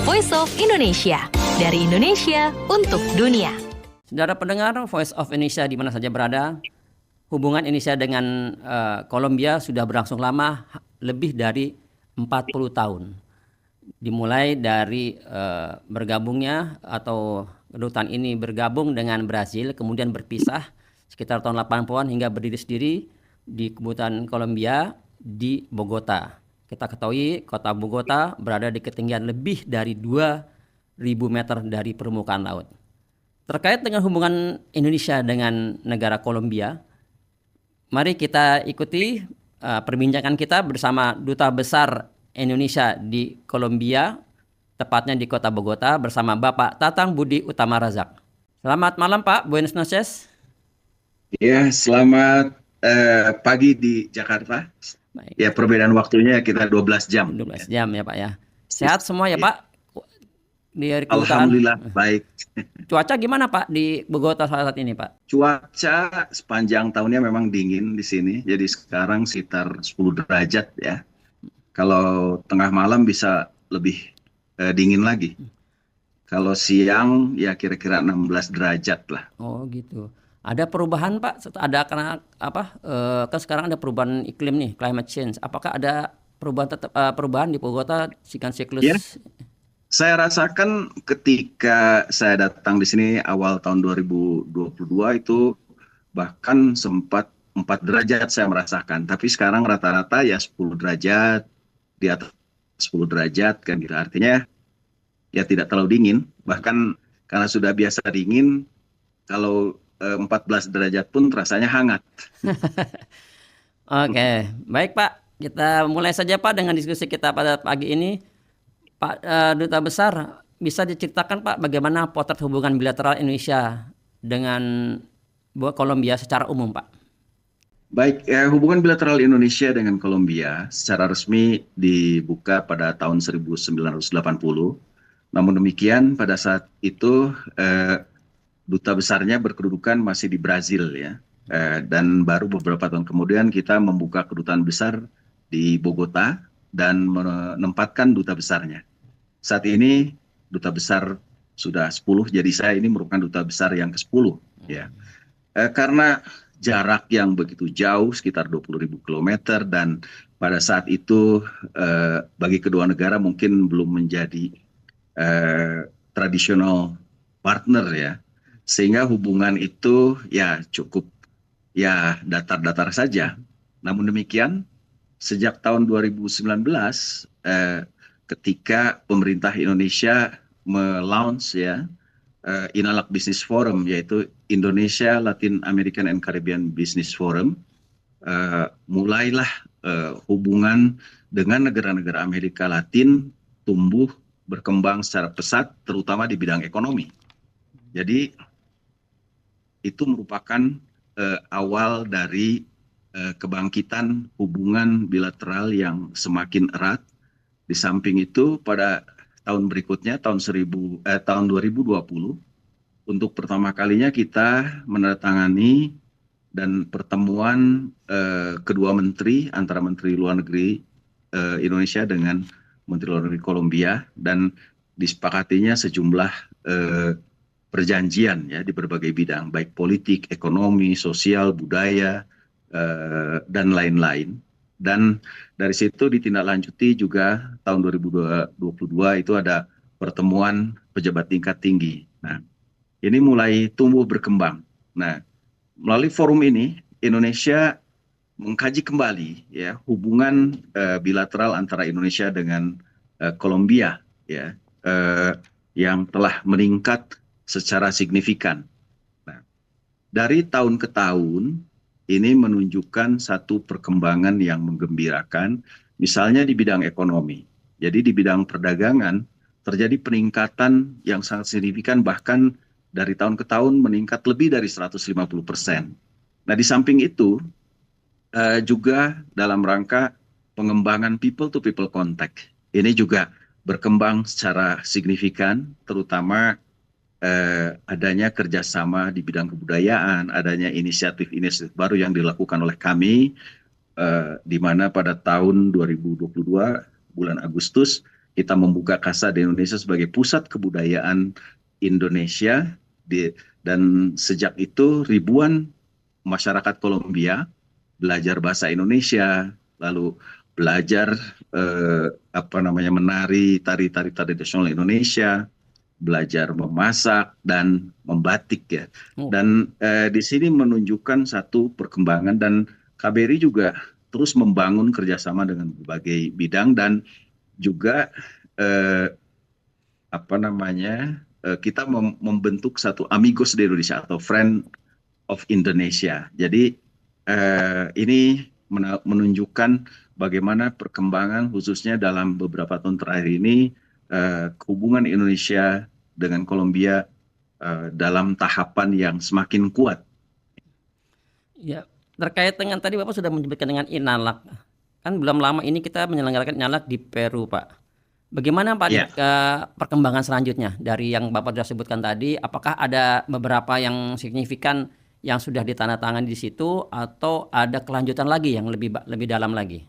Voice of Indonesia. Dari Indonesia untuk dunia. Saudara pendengar Voice of Indonesia di mana saja berada, hubungan Indonesia dengan Kolombia sudah berlangsung lama, lebih dari 40 tahun. Dimulai dari bergabungnya atau kedutaan ini bergabung dengan Brasil, kemudian berpisah sekitar tahun 80-an hingga berdiri sendiri di kedutaan Kolombia di Bogota. Kita ketahui kota Bogota berada di ketinggian lebih dari 2.000 meter dari permukaan laut. Terkait dengan hubungan Indonesia dengan negara Kolombia, mari kita ikuti perbincangan kita bersama Duta Besar Indonesia di Kolombia, tepatnya di kota Bogota, bersama Bapak Tatang Budi Utama Razak. Selamat malam Pak, Buenos noches. Ya, selamat pagi di Jakarta. Baik. Ya, perbedaan waktunya kita 12 jam. 12 jam ya Pak ya. Sehat semua ya Pak? Di Alhamdulillah baik. Cuaca gimana Pak di Bogota saat ini Pak? Cuaca sepanjang tahunnya memang dingin di sini. Jadi sekarang sekitar 10 derajat ya. Kalau tengah malam bisa lebih dingin lagi. Kalau siang ya kira-kira 16 derajat lah. Oh gitu. Ada perubahan Pak? Ada karena apa? Kan sekarang ada perubahan iklim nih, climate change. Apakah ada perubahan di Bogota siklus? Ya, saya rasakan ketika saya datang di sini awal tahun 2022 itu bahkan sempat 4 derajat saya merasakan. Tapi sekarang rata-rata ya 10 derajat, di atas 10 derajat kan gitu. Artinya ya tidak terlalu dingin. Bahkan karena sudah biasa dingin, kalau 14 derajat pun rasanya hangat. Oke, baik Pak. Kita mulai saja Pak dengan diskusi kita pada pagi ini. Pak Duta Besar, bisa diceritakan Pak bagaimana potret hubungan bilateral Indonesia dengan Kolombia secara umum Pak? Baik, hubungan bilateral Indonesia dengan Kolombia secara resmi dibuka pada tahun 1980. Namun demikian pada saat itu duta besarnya berkedudukan masih di Brazil ya, dan baru beberapa tahun kemudian kita membuka kedutaan besar di Bogota dan menempatkan duta besarnya. Saat ini duta besar sudah 10, jadi saya ini merupakan duta besar yang ke-10 ya. Karena jarak yang begitu jauh sekitar 20.000 kilometer dan pada saat itu bagi kedua negara mungkin belum menjadi tradisional partner ya. Sehingga hubungan itu ya cukup ya datar-datar saja. Namun demikian sejak tahun 2019 ketika pemerintah Indonesia melaunch ya INALAK Business Forum, yaitu Indonesia Latin American and Caribbean Business Forum, mulailah hubungan dengan negara-negara Amerika Latin tumbuh berkembang secara pesat, terutama di bidang ekonomi. Jadi itu merupakan awal dari kebangkitan hubungan bilateral yang semakin erat. Di samping itu pada tahun berikutnya tahun 2020 untuk pertama kalinya kita menandatangani dan pertemuan kedua menteri antara Menteri Luar Negeri Indonesia dengan Menteri Luar Negeri Kolombia, dan disepakatinya sejumlah perjanjian ya di berbagai bidang, baik politik, ekonomi, sosial, budaya, dan lain-lain. Dan dari situ ditindaklanjuti juga tahun 2022 itu ada pertemuan pejabat tingkat tinggi. Nah, ini mulai tumbuh berkembang. Nah, melalui forum ini Indonesia mengkaji kembali ya hubungan bilateral antara Indonesia dengan Kolombia ya, yang telah meningkat secara signifikan. Nah, dari tahun ke tahun ini menunjukkan satu perkembangan yang menggembirakan, misalnya di bidang ekonomi. Jadi di bidang perdagangan terjadi peningkatan yang sangat signifikan, bahkan dari tahun ke tahun meningkat lebih dari 150%. Nah, di samping itu juga dalam rangka pengembangan people to people contact. Ini juga berkembang secara signifikan, terutama adanya kerjasama di bidang kebudayaan, adanya inisiatif-inisiatif baru yang dilakukan oleh kami, di mana pada tahun 2022 bulan Agustus kita membuka Casa de Indonesia sebagai pusat kebudayaan Indonesia dan sejak itu ribuan masyarakat Kolombia belajar bahasa Indonesia, lalu belajar menari tari-tari tradisional Indonesia, belajar memasak dan membatik ya. Dan di sini menunjukkan satu perkembangan, dan KBRI juga terus membangun kerjasama dengan berbagai bidang, dan juga kita membentuk satu Amigos de Indonesia atau Friend of Indonesia. Jadi ini menunjukkan bagaimana perkembangan khususnya dalam beberapa tahun terakhir ini hubungan Indonesia dengan Kolombia dalam tahapan yang semakin kuat. Ya, terkait dengan tadi Bapak sudah menyebutkan dengan Inalak. Kan belum lama ini kita menyelenggarakan Inalak di Peru, Pak. Bagaimana Pak perkembangan selanjutnya dari yang Bapak sudah sebutkan tadi? Apakah ada beberapa yang signifikan yang sudah ditandatangani di situ, atau ada kelanjutan lagi yang lebih dalam lagi?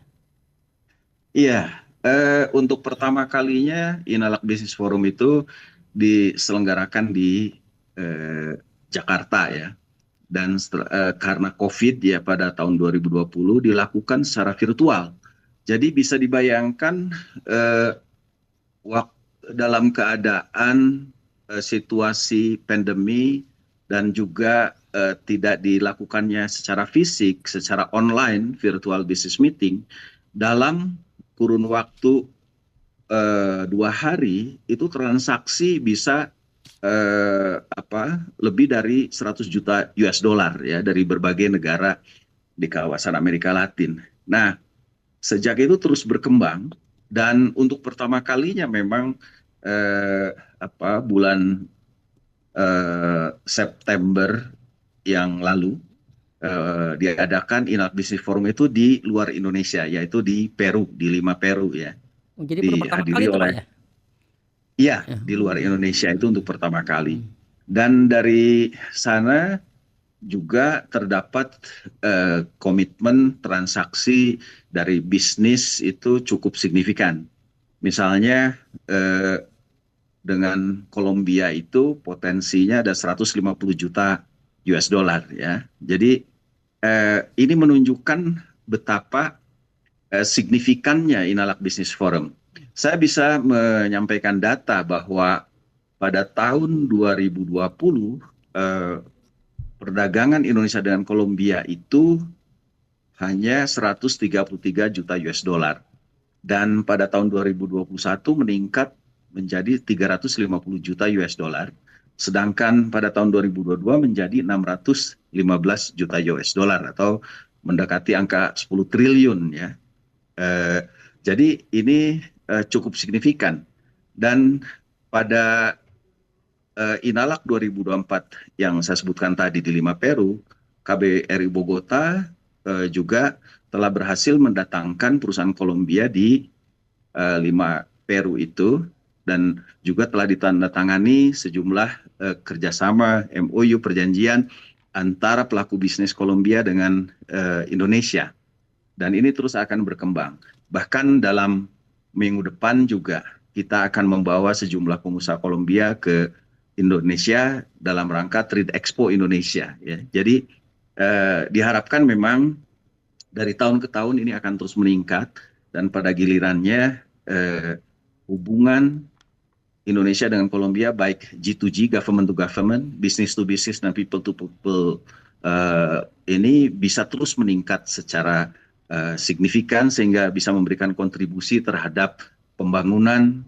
Iya, untuk pertama kalinya Inalak Business Forum itu diselenggarakan di Jakarta ya, dan karena COVID ya pada tahun 2020 dilakukan secara virtual. Jadi bisa dibayangkan dalam keadaan situasi pandemi dan juga tidak dilakukannya secara fisik, secara online, virtual business meeting, dalam kurun waktu 2 hari itu transaksi bisa lebih dari 100 juta US dollar ya, dari berbagai negara di kawasan Amerika Latin. Nah, sejak itu terus berkembang, dan untuk pertama kalinya memang bulan September yang lalu diadakan Inalak Business Forum itu di luar Indonesia, yaitu di Peru, di Lima, Peru ya. Jadi pertama kali itu Pak ya? Iya, di luar Indonesia itu untuk pertama kali. Dan dari sana juga terdapat komitmen transaksi dari bisnis itu cukup signifikan. Misalnya dengan Kolombia itu potensinya ada 150 juta US dollar ya. Jadi ini menunjukkan betapa signifikannya Inalak Business Forum. Saya bisa menyampaikan data bahwa pada tahun 2020 perdagangan Indonesia dengan Kolombia itu hanya 133 juta US dollar. Dan pada tahun 2021 meningkat menjadi 350 juta US dollar. Sedangkan pada tahun 2022 menjadi 615 juta US dollar atau mendekati angka 10 triliun ya. Jadi ini cukup signifikan. Dan pada Inalak 2024 yang saya sebutkan tadi di Lima, Peru, KBRI Bogota juga telah berhasil mendatangkan perusahaan Kolombia di Lima, Peru itu, dan juga telah ditandatangani sejumlah kerjasama MOU perjanjian antara pelaku bisnis Kolombia dengan Indonesia. Dan ini terus akan berkembang. Bahkan dalam minggu depan juga kita akan membawa sejumlah pengusaha Kolombia ke Indonesia dalam rangka Trade Expo Indonesia. Ya. Jadi diharapkan memang dari tahun ke tahun ini akan terus meningkat, dan pada gilirannya hubungan Indonesia dengan Kolombia baik G2G, government to government, business to business, dan people to people ini bisa terus meningkat secara signifikan sehingga bisa memberikan kontribusi terhadap pembangunan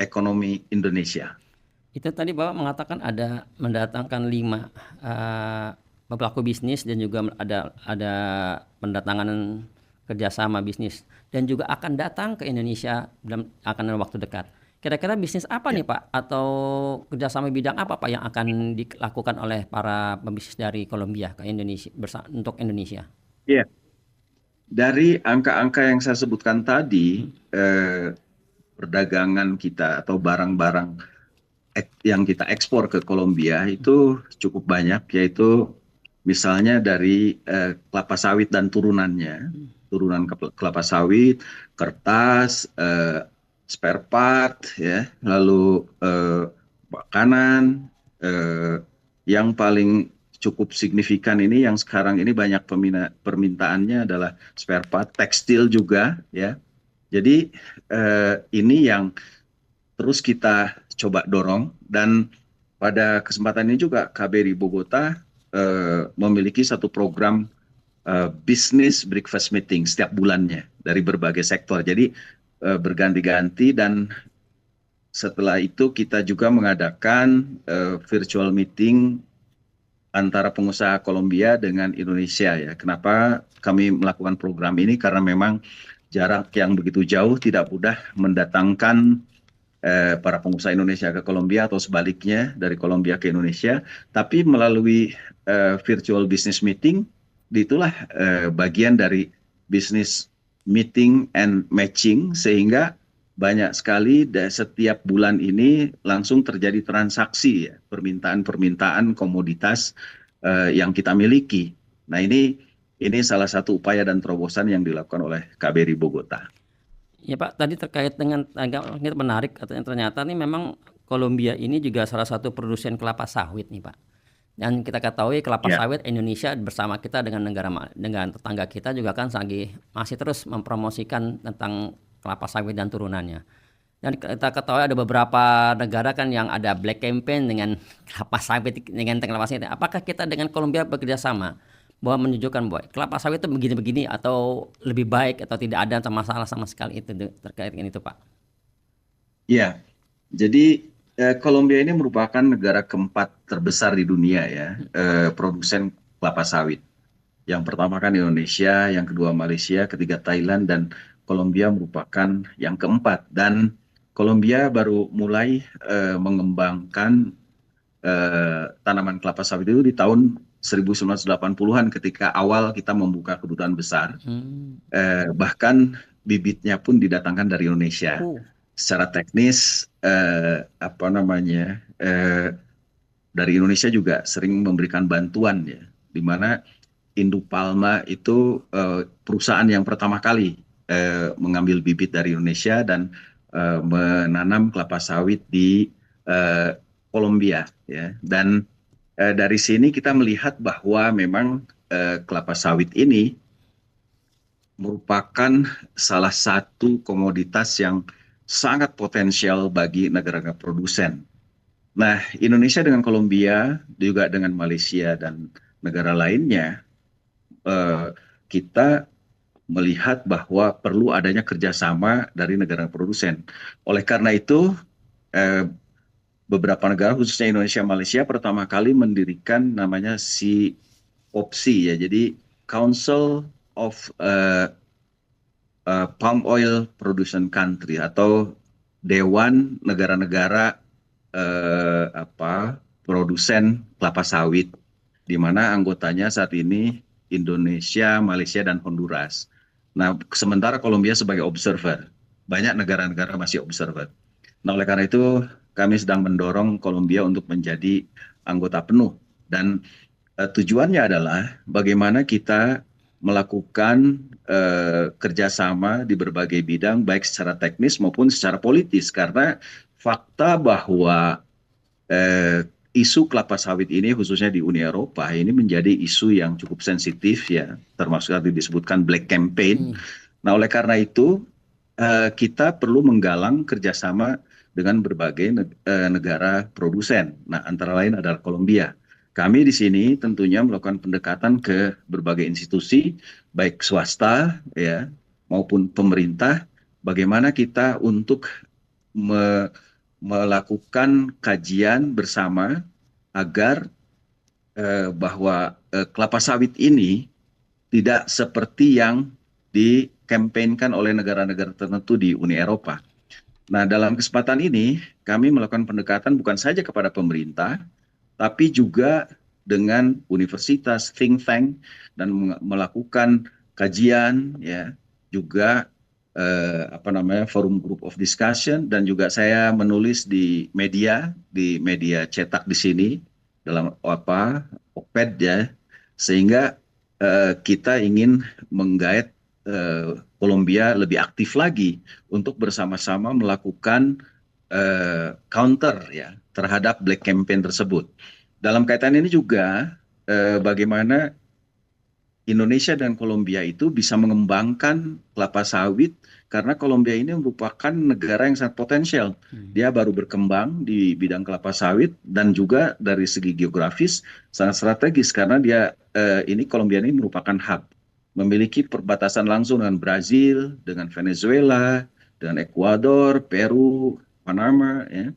ekonomi Indonesia. Itu tadi Bapak mengatakan ada mendatangkan 5 pelaku bisnis dan juga ada pendatangan kerjasama bisnis, dan juga akan datang ke Indonesia dalam waktu dekat. Kira-kira bisnis apa nih Pak, atau kerjasama bidang apa Pak yang akan dilakukan oleh para pebisnis dari Kolombia ke Indonesia untuk Indonesia? Iya, dari angka-angka yang saya sebutkan tadi, perdagangan kita atau barang-barang yang kita ekspor ke Kolombia itu cukup banyak, yaitu misalnya dari kelapa sawit dan turunannya, turunan kelapa sawit, kertas, spare part, ya, lalu makanan, yang paling cukup signifikan ini yang sekarang ini banyak permintaannya adalah spare part, tekstil juga, ya. Jadi ini yang terus kita coba dorong, dan pada kesempatan ini juga KBRI Bogota memiliki satu program business breakfast meeting setiap bulannya dari berbagai sektor. Jadi berganti-ganti, dan setelah itu kita juga mengadakan virtual meeting antara pengusaha Kolombia dengan Indonesia, ya. Kenapa kami melakukan program ini? Karena memang jarak yang begitu jauh tidak mudah mendatangkan para pengusaha Indonesia ke Kolombia atau sebaliknya dari Kolombia ke Indonesia, tapi melalui virtual business meeting, itulah bagian dari business meeting and matching, sehingga banyak sekali setiap bulan ini langsung terjadi transaksi, ya, permintaan komoditas yang kita miliki. Nah, ini salah satu upaya dan terobosan yang dilakukan oleh KBRI Bogota. Ya Pak, tadi terkait dengan agak menarik, ternyata nih memang Kolombia ini juga salah satu produsen kelapa sawit nih Pak. Dan kita ketahui kelapa sawit Indonesia bersama kita dengan tetangga kita juga kan masih terus mempromosikan tentang kelapa sawit dan turunannya. Dan kita ketahui ada beberapa negara kan yang ada black campaign dengan kelapa sawit, Apakah kita dengan Kolombia bekerja sama bahwa menunjukkan bahwa kelapa sawit itu begini-begini atau lebih baik atau tidak ada masalah sama sekali itu terkait dengan itu Pak? Iya, jadi Kolombia ini merupakan negara keempat terbesar di dunia, ya, produsen kelapa sawit. Yang pertama kan Indonesia, yang kedua Malaysia, ketiga Thailand, dan Kolombia merupakan yang keempat. Dan Kolombia baru mulai mengembangkan tanaman kelapa sawit itu di tahun 1980-an ketika awal kita membuka kedutaan besar. Bahkan bibitnya pun didatangkan dari Indonesia. Secara teknis dari Indonesia juga sering memberikan bantuan, ya, di mana Indupalma itu perusahaan yang pertama kali mengambil bibit dari Indonesia dan menanam kelapa sawit di Kolombia, ya. Dan dari sini kita melihat bahwa memang kelapa sawit ini merupakan salah satu komoditas yang sangat potensial bagi negara-negara produsen. Nah, Indonesia dengan Kolombia, juga dengan Malaysia dan negara lainnya, kita melihat bahwa perlu adanya kerjasama dari negara produsen. Oleh karena itu, beberapa negara, khususnya Indonesia, Malaysia, pertama kali mendirikan namanya COPC, ya, jadi Council of Palm Oil Producing Country, atau Dewan Negara-negara produsen kelapa sawit, di mana anggotanya saat ini Indonesia, Malaysia, dan Honduras. Nah, sementara Kolombia sebagai observer, banyak negara-negara masih observer. Nah, oleh karena itu kami sedang mendorong Kolombia untuk menjadi anggota penuh, dan tujuannya adalah bagaimana kita melakukan kerjasama di berbagai bidang, baik secara teknis maupun secara politis, karena fakta bahwa isu kelapa sawit ini khususnya di Uni Eropa ini menjadi isu yang cukup sensitif, ya, termasuk tadi disebutkan black campaign. Nah, oleh karena itu kita perlu menggalang kerjasama dengan berbagai negara produsen. Nah, antara lain adalah Kolombia. Kami di sini tentunya melakukan pendekatan ke berbagai institusi, baik swasta, ya, maupun pemerintah, bagaimana kita untuk melakukan kajian bersama agar bahwa kelapa sawit ini tidak seperti yang dikampanyekan oleh negara-negara tertentu di Uni Eropa. Nah, dalam kesempatan ini kami melakukan pendekatan bukan saja kepada pemerintah, tapi juga dengan universitas, think tank, dan melakukan kajian, ya, juga forum group of discussion, dan juga saya menulis di media cetak di sini dalam oped, ya, sehingga kita ingin menggait Kolombia lebih aktif lagi untuk bersama-sama melakukan counter ya terhadap black campaign tersebut. Dalam kaitan ini juga bagaimana Indonesia dan Kolombia itu bisa mengembangkan kelapa sawit karena Kolombia ini merupakan negara yang sangat potensial. Dia baru berkembang di bidang kelapa sawit dan juga dari segi geografis sangat strategis karena ini Kolombia ini merupakan hub, memiliki perbatasan langsung dengan Brazil, dengan Venezuela, dengan Ekuador, Peru, Panama, ya,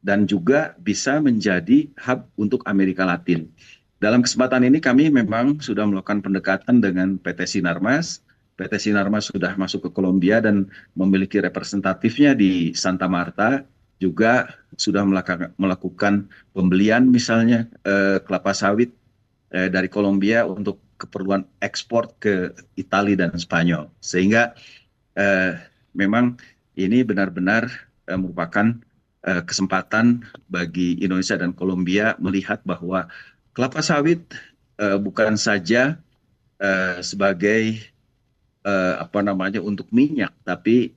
dan juga bisa menjadi hub untuk Amerika Latin. Dalam kesempatan ini kami memang sudah melakukan pendekatan dengan PT Sinarmas. PT Sinarmas sudah masuk ke Kolombia dan memiliki representatifnya di Santa Marta, juga sudah melakukan pembelian misalnya kelapa sawit dari Kolombia untuk keperluan ekspor ke Italia dan Spanyol. Sehingga memang ini benar-benar merupakan kesempatan bagi Indonesia dan Kolombia melihat bahwa kelapa sawit bukan saja sebagai untuk minyak, tapi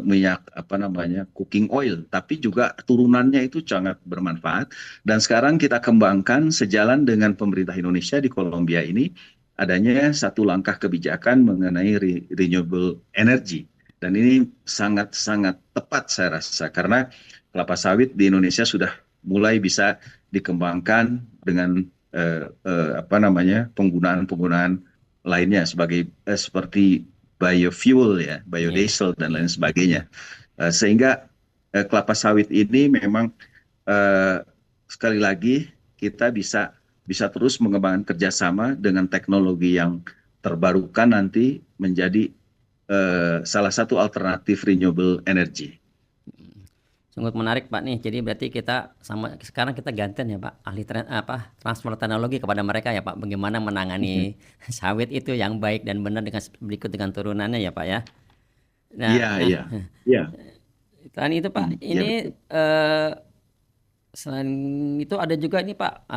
minyak cooking oil, tapi juga turunannya itu sangat bermanfaat. Dan sekarang kita kembangkan sejalan dengan pemerintah Indonesia di Kolombia ini adanya satu langkah kebijakan mengenai renewable energy. Dan ini sangat-sangat tepat saya rasa karena kelapa sawit di Indonesia sudah mulai bisa dikembangkan dengan penggunaan lainnya seperti biofuel ya, biodiesel dan lain sebagainya. Sehingga kelapa sawit ini memang sekali lagi kita bisa terus mengembangkan kerjasama dengan teknologi yang terbarukan nanti menjadi salah satu alternatif renewable energy. Sungguh menarik Pak nih. Jadi berarti kita sekarang kita gantian ya Pak, transfer teknologi kepada mereka ya Pak. Bagaimana menangani sawit itu yang baik dan benar berikut dengan turunannya ya Pak ya. Iya. Selain itu Pak, ini selain itu ada juga ini Pak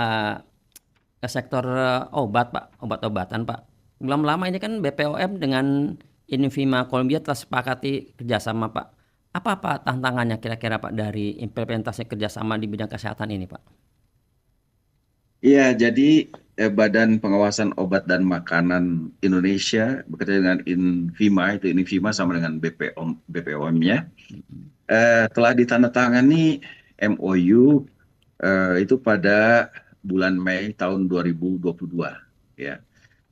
sektor obat-obatan Pak. Belum lama ini kan BPOM dengan Invima Kolombia telah sepakati kerjasama Pak. Apa tantangannya kira-kira Pak dari implementasi kerjasama di bidang kesehatan ini Pak? Iya, jadi Badan Pengawasan Obat dan Makanan Indonesia bekerja dengan Invima sama dengan BPOM-nya telah ditandatangani MOU itu pada bulan Mei tahun 2022 ya.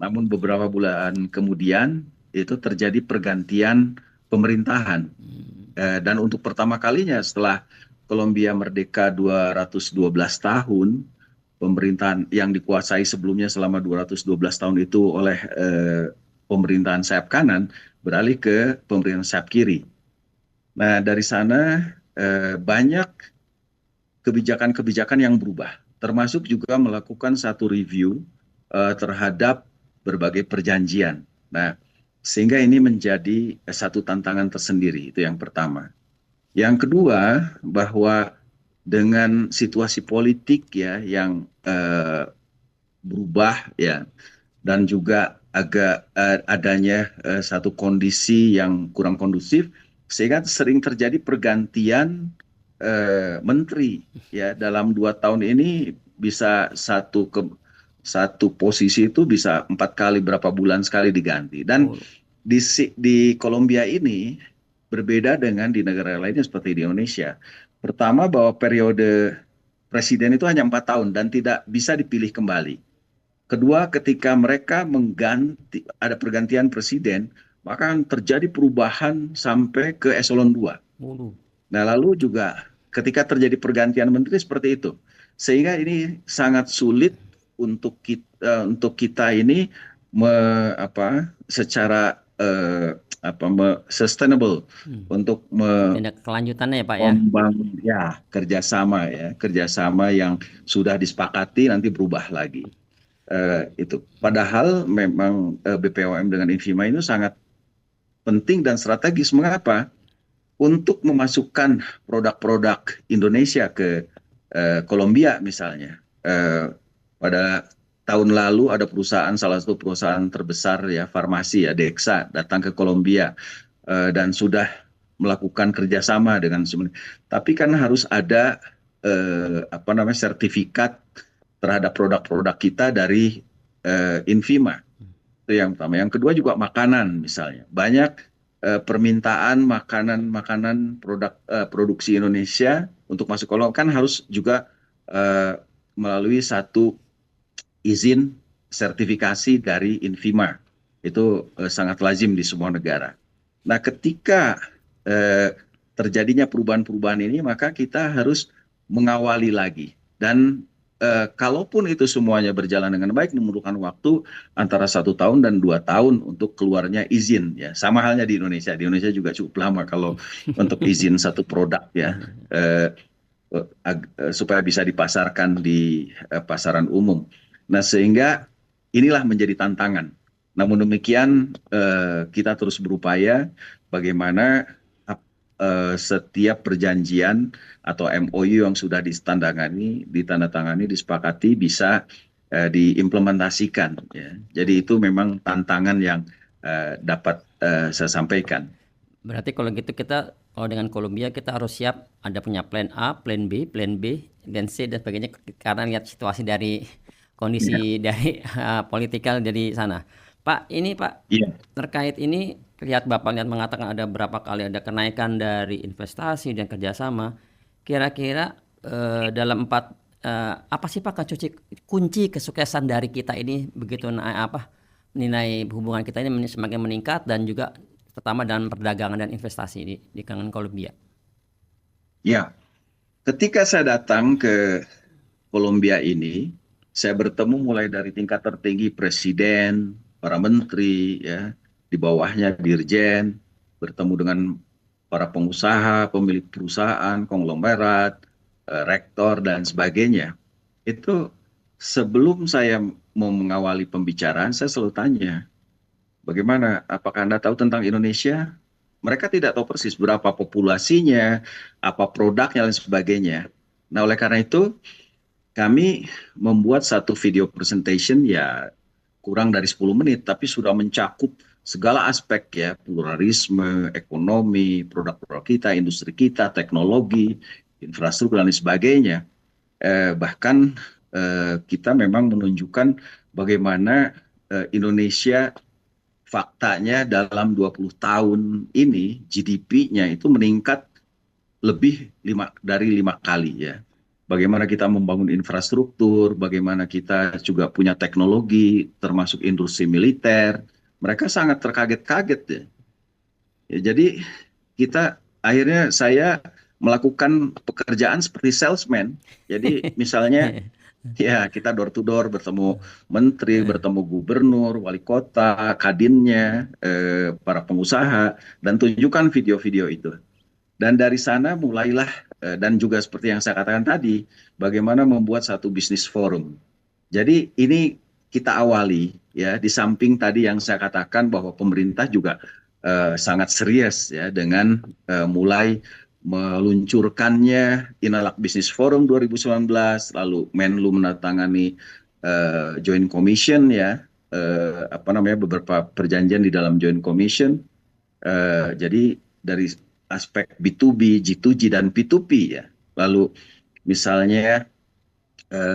Namun beberapa bulan kemudian itu terjadi pergantian pemerintahan. Dan untuk pertama kalinya setelah Kolombia merdeka 212 tahun, pemerintahan yang dikuasai sebelumnya selama 212 tahun itu oleh pemerintahan sayap kanan beralih ke pemerintahan sayap kiri. Nah, dari sana banyak kebijakan-kebijakan yang berubah, termasuk juga melakukan satu review terhadap berbagai perjanjian. Nah, sehingga ini menjadi satu tantangan tersendiri, itu yang pertama. Yang kedua, bahwa dengan situasi politik ya yang berubah ya, dan juga agak adanya satu kondisi yang kurang kondusif, sehingga sering terjadi pergantian menteri ya. Dalam 2 tahun ini bisa satu posisi itu bisa 4 kali berapa bulan sekali diganti. Dan di Kolombia ini berbeda dengan di negara lainnya seperti di Indonesia. Pertama, bahwa periode presiden itu hanya 4 tahun dan tidak bisa dipilih kembali. Kedua, ketika mereka ada pergantian presiden, maka terjadi perubahan sampai ke eselon 2. Nah, lalu juga ketika terjadi pergantian menteri seperti itu. Sehingga ini sangat sulit untuk kita ini secara sustainable untuk tindak kelanjutannya ya Pak ya. Kerjasama yang sudah disepakati nanti berubah lagi. Itu. Padahal memang BPOM dengan Invima itu sangat penting dan strategis. Mengapa? Untuk memasukkan produk-produk Indonesia ke Kolombia misalnya. Pada tahun lalu ada perusahaan, salah satu perusahaan terbesar ya farmasi ya, Dexa, datang ke Kolombia dan sudah melakukan kerjasama dengan semuanya. Tapi kan harus ada sertifikat terhadap produk-produk kita dari Infima. Itu yang pertama. Yang kedua juga makanan misalnya. Banyak permintaan makanan produk produksi Indonesia untuk masuk Kolombia kan harus juga melalui satu izin sertifikasi dari Infima. Itu sangat lazim di semua negara. Nah, ketika terjadinya perubahan-perubahan ini, maka kita harus mengawali lagi. Dan kalaupun itu semuanya berjalan dengan baik, memerlukan waktu antara 1 tahun dan 2 tahun untuk keluarnya izin. Ya, sama halnya di Indonesia. Di Indonesia juga cukup lama kalau untuk izin satu produk ya, supaya bisa dipasarkan di pasaran umum. Nah, sehingga inilah menjadi tantangan. Namun demikian, kita terus berupaya bagaimana setiap perjanjian atau MOU yang sudah ditandatangani, disepakati bisa diimplementasikan. Ya. Jadi itu memang tantangan yang dapat saya sampaikan. Berarti kalau gitu kalau dengan Kolombia kita harus siap ada punya plan A, plan B, dan C dan sebagainya karena lihat situasi dari kondisi dari politikal dari sana. Pak, ini Pak, terkait ini lihat Bapak mengatakan ada berapa kali ada kenaikan dari investasi dan kerjasama. Kira-kira dalam apa sih Pak kunci kesuksesan dari kita ini begitu nilai hubungan kita ini semakin meningkat dan juga terutama dalam perdagangan dan investasi di kalangan Kolombia? Ya, ketika saya datang ke Kolombia ini, saya bertemu mulai dari tingkat tertinggi presiden, para menteri, ya, di bawahnya dirjen, bertemu dengan para pengusaha, pemilik perusahaan, konglomerat, rektor dan sebagainya. Itu sebelum saya mau mengawali pembicaraan, saya selalu tanya, bagaimana? Apakah Anda tahu tentang Indonesia? Mereka tidak tahu persis berapa populasinya, apa produknya dan sebagainya. Nah, oleh karena itu kami membuat satu video presentation ya kurang dari 10 menit, tapi sudah mencakup segala aspek ya, pluralisme, ekonomi, produk-produk kita, industri kita, teknologi, infrastruktur dan sebagainya. Bahkan kita memang menunjukkan bagaimana Indonesia faktanya dalam 20 tahun ini GDP-nya itu meningkat lebih dari 5 kali ya. Bagaimana kita membangun infrastruktur, bagaimana kita juga punya teknologi, termasuk industri militer. Mereka sangat terkaget-kaget ya. Jadi akhirnya saya melakukan pekerjaan seperti salesman. Jadi misalnya ya kita door to door bertemu menteri, bertemu gubernur, wali kota, kadinnya, para pengusaha, dan tunjukkan video-video itu. Dan dari sana mulailah, dan juga seperti yang saya katakan tadi, bagaimana membuat satu bisnis forum. Jadi ini kita awali, ya, di samping tadi yang saya katakan bahwa pemerintah juga sangat serius ya dengan mulai meluncurkannya Inalak Business Forum 2019, lalu Menlu menandatangani Joint Commission ya, beberapa perjanjian di dalam Joint Commission. Jadi dari aspek B2B, G2G dan P2P ya. Lalu misalnya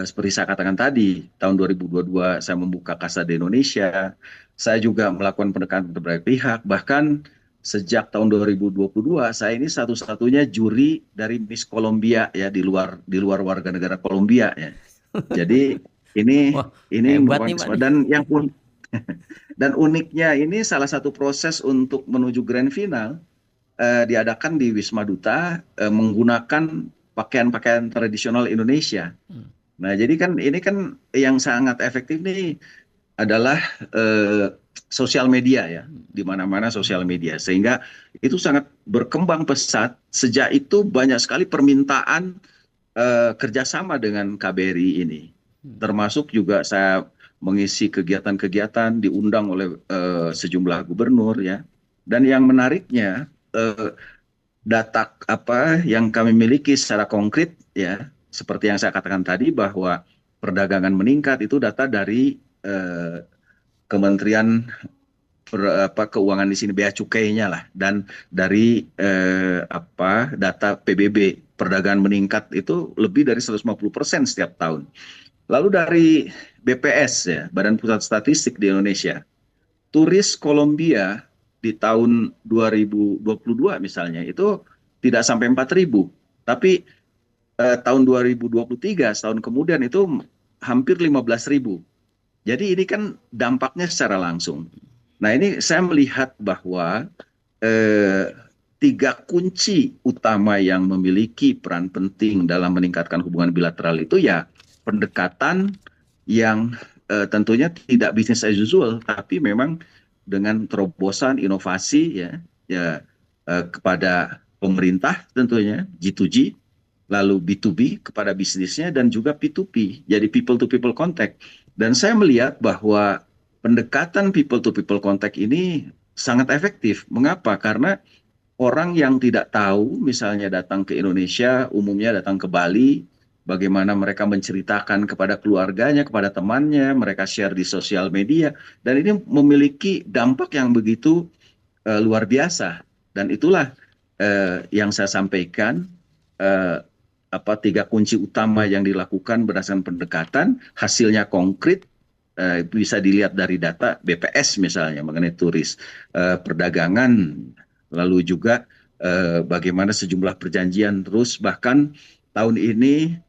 seperti saya katakan tadi, tahun 2022 saya membuka Casa de Indonesia, saya juga melakukan pendekatan berbagai pihak, bahkan sejak tahun 2022 saya ini satu-satunya juri dari Miss Colombia ya di luar warga negara Kolombia ya. Jadi ini dan yang pun dan uniknya ini salah satu proses untuk menuju grand final diadakan di Wisma Duta menggunakan pakaian-pakaian tradisional Indonesia. Nah, jadi kan ini kan yang sangat efektif nih adalah sosial media ya, di mana-mana sosial media, sehingga itu sangat berkembang pesat. Sejak itu banyak sekali permintaan kerjasama dengan KBRI ini, termasuk juga saya mengisi kegiatan-kegiatan diundang oleh sejumlah gubernur ya. Dan yang menariknya data yang kami miliki secara konkret ya, seperti yang saya katakan tadi bahwa perdagangan meningkat itu data dari Kementerian Keuangan di sini, bea cukainya lah, dan dari data PBB, perdagangan meningkat itu lebih dari 150% setiap tahun. Lalu dari BPS ya, Badan Pusat Statistik di Indonesia, turis Kolombia di tahun 2022 misalnya itu tidak sampai 4.000, tapi tahun 2023 setahun kemudian itu hampir 15.000. Jadi ini kan dampaknya secara langsung. Nah, ini saya melihat bahwa 3 kunci utama yang memiliki peran penting dalam meningkatkan hubungan bilateral itu ya pendekatan yang tentunya tidak business as usual, tapi memang dengan terobosan inovasi kepada pemerintah tentunya, G2G, lalu B2B kepada bisnisnya, dan juga P2P, jadi people to people contact. Dan saya melihat bahwa pendekatan people to people contact ini sangat efektif. Mengapa? Karena orang yang tidak tahu misalnya datang ke Indonesia, umumnya datang ke Bali, bagaimana mereka menceritakan kepada keluarganya, kepada temannya, mereka share di sosial media, dan ini memiliki dampak yang begitu luar biasa. Dan itulah yang saya sampaikan, 3 kunci utama yang dilakukan berdasarkan pendekatan, hasilnya konkret, bisa dilihat dari data BPS misalnya mengenai turis, perdagangan, lalu juga bagaimana sejumlah perjanjian, terus bahkan tahun ini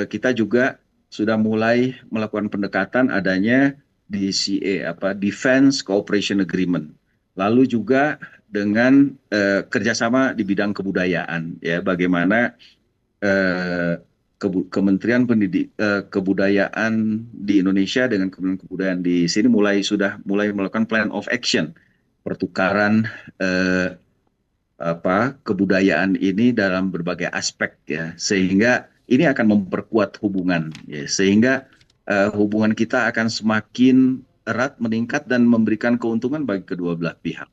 kita juga sudah mulai melakukan pendekatan adanya DCA, Defense Cooperation Agreement, lalu juga dengan kerjasama di bidang kebudayaan, ya, bagaimana Kementerian Kebudayaan di Indonesia dengan Kementerian Kebudayaan di sini sudah mulai melakukan plan of action, pertukaran kebudayaan ini dalam berbagai aspek, ya, sehingga ini akan memperkuat hubungan, ya, sehingga hubungan kita akan semakin erat, meningkat, dan memberikan keuntungan bagi kedua belah pihak.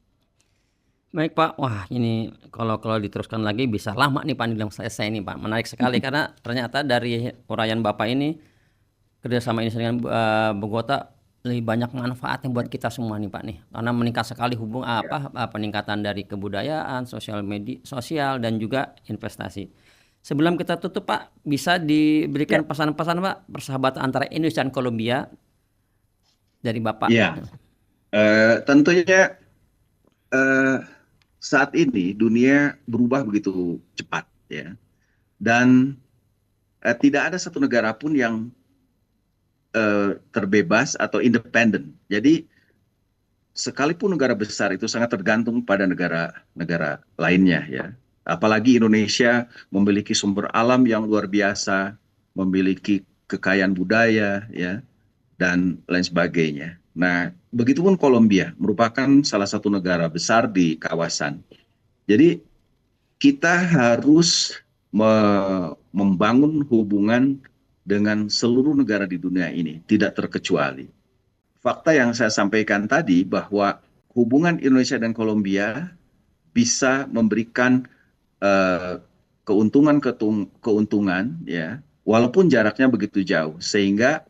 Baik Pak, wah ini kalau diteruskan lagi bisa lama nih Pak, belum selesai nih Pak. Menarik sekali karena ternyata dari uraian Bapak ini, kerjasama ini dengan Bogota lebih banyak manfaatnya buat kita semua nih Pak nih. Karena meningkat sekali peningkatan dari kebudayaan, sosial dan juga investasi. Sebelum kita tutup Pak, bisa diberikan pesan-pesan Pak persahabatan antara Indonesia dan Kolombia dari Bapak? Ya, tentunya saat ini dunia berubah begitu cepat, ya, dan tidak ada satu negara pun yang terbebas atau independen. Jadi sekalipun negara besar itu sangat tergantung pada negara lainnya, ya. Apalagi Indonesia memiliki sumber alam yang luar biasa, memiliki kekayaan budaya, ya, dan lain sebagainya. Nah, begitupun Kolombia merupakan salah satu negara besar di kawasan. Jadi kita harus membangun hubungan dengan seluruh negara di dunia ini, tidak terkecuali. Fakta yang saya sampaikan tadi bahwa hubungan Indonesia dan Kolombia bisa memberikan keuntungan, ya, walaupun jaraknya begitu jauh, sehingga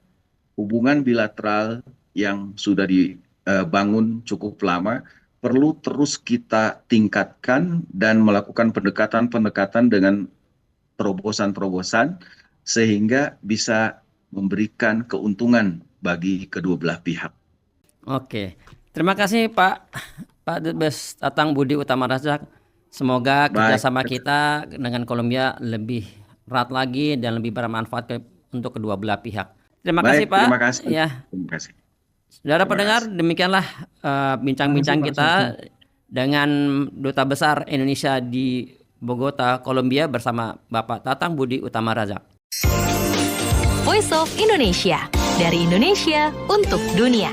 hubungan bilateral yang sudah dibangun cukup lama perlu terus kita tingkatkan dan melakukan pendekatan-pendekatan dengan terobosan-terobosan sehingga bisa memberikan keuntungan bagi kedua belah pihak. Oke, terima kasih Pak Dubes Tatang Budi Utama Razak. Semoga kerjasama kita dengan Kolombia lebih erat lagi dan lebih bermanfaat untuk kedua belah pihak. Terima kasih Pak. Terima kasih. Ya. Terima kasih. Saudara pendengar, demikianlah bincang-bincang kita dengan Duta Besar Indonesia di Bogota, Kolombia bersama Bapak Tatang Budi Utama Razak. Voice of Indonesia, dari Indonesia untuk dunia.